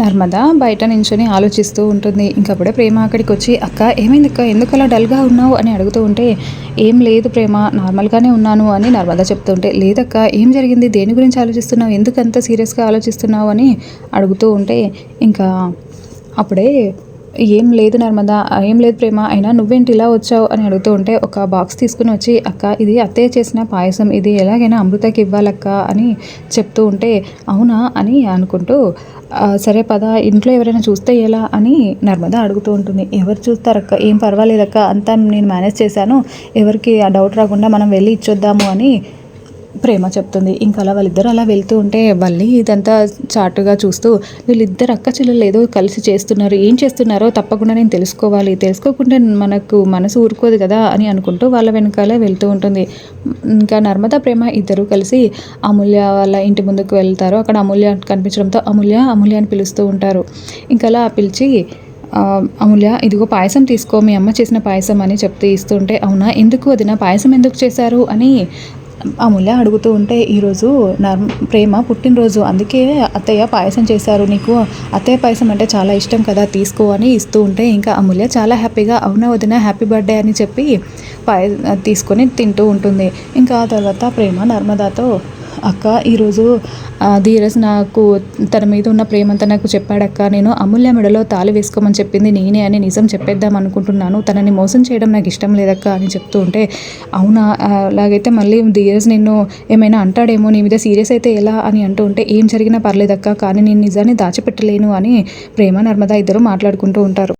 నర్మద బయట నించొని ఆలోచిస్తూ ఉంటుంది. ఇంకప్పుడే ప్రేమ అక్కడికి వచ్చి, అక్క ఏమైంది అక్క, ఎందుకు అలా డల్గా ఉన్నావు అని అడుగుతూ ఉంటే, ఏం లేదు ప్రేమ, నార్మల్గానే ఉన్నాను అని నర్మద చెప్తూ ఉంటే, లేదక్క ఏం జరిగింది, దేని గురించి ఆలోచిస్తున్నావు, ఎందుకు అంత సీరియస్గా ఆలోచిస్తున్నావు అని అడుగుతూ ఉంటే, ఇంకా అప్పుడే ఏం లేదు నర్మద, ఏం లేదు ప్రేమ, అయినా నువ్వేంటి ఇలా వచ్చావు అని అడుగుతూ ఉంటే, ఒక బాక్స్ తీసుకుని వచ్చి, అక్క ఇది అత్తయ్య చేసిన పాయసం, ఇది ఎలాగైనా అమృతకి ఇవ్వాలక్క అని చెప్తూ ఉంటే, అవునా అని అనుకుంటూ, సరే పద, ఇంట్లో ఎవరైనా చూస్తే ఎలా అని నర్మద అడుగుతూ ఉంటుంది. ఎవరు చూస్తారక్క, ఏం పర్వాలేదక్క, అంతా నేను మేనేజ్ చేశాను, ఎవరికి ఆ డౌట్ రాకుండా మనం వెళ్ళి ఇచ్చొద్దాము అని ప్రేమ చెప్తుంది. ఇంకా అలా వాళ్ళిద్దరు అలా వెళ్తూ ఉంటే వల్లి ఇదంతా చాటుగా చూస్తూ, వీళ్ళిద్దరు అక్క చెల్లెలు ఏదో కలిసి చేస్తున్నారు, ఏం చేస్తున్నారో తప్పకుండా నేను తెలుసుకోవాలి, తెలుసుకోకుండా మనకు మనసు ఊరుకోదు కదా అని అనుకుంటూ వాళ్ళ వెనకాలే వెళ్తూ ఉంటుంది. ఇంకా నర్మద ప్రేమ ఇద్దరు కలిసి అమూల్య వాళ్ళ ఇంటి ముందుకు వెళ్తారు. అక్కడ అమూల్య కనిపించడంతో అమూల్య అమూల్య అని పిలుస్తూ ఉంటారు. ఇంకా అలా పిలిచి, అమూల్య ఇదిగో పాయసం తీసుకో, మీ అమ్మ చేసిన పాయసం అని చెప్తూ ఇస్తుంటే, అవునా ఎందుకు వదిన, పాయసం ఎందుకు చేశారు అని అమూల్య అడుగుతూ ఉంటే, ఈరోజు ప్రేమ పుట్టినరోజు, అందుకే అత్తయ్య పాయసం చేశారు, నీకు అత్తయ్య పాయసం అంటే చాలా ఇష్టం కదా, తీసుకో అని ఇస్తూ ఉంటే, ఇంకా అమూల్య చాలా హ్యాపీగా అవునా వదిన, హ్యాపీ బర్త్డే అని చెప్పి తీసుకొని తింటూ ఉంటుంది. ఇంకా ఆ తర్వాత ప్రేమ నర్మదాతో, అక్క ఈరోజు ధీరజ్ నాకు తన మీద ఉన్న ప్రేమంతా నాకు చెప్పాడక్క, నేను అమూల్య మెడలో తాళి వేసుకోమని చెప్పింది నేనే అని నిజం చెప్పేద్దాం అనుకుంటున్నాను, తనని మోసం చేయడం నాకు ఇష్టం లేదక్క అని చెప్తూ ఉంటే, అవునా అలాగైతే మళ్ళీ ధీరజ్ నిన్ను ఏమైనా అంటాడేమో, నీ మీద సీరియస్ అయితే ఎలా అని అంటూ ఉంటే, ఏం జరిగినా పర్లేదక్క, కానీ నేను నిజాన్ని దాచిపెట్టలేను అని ప్రేమ నర్మద ఇద్దరు మాట్లాడుకుంటూ ఉంటారు.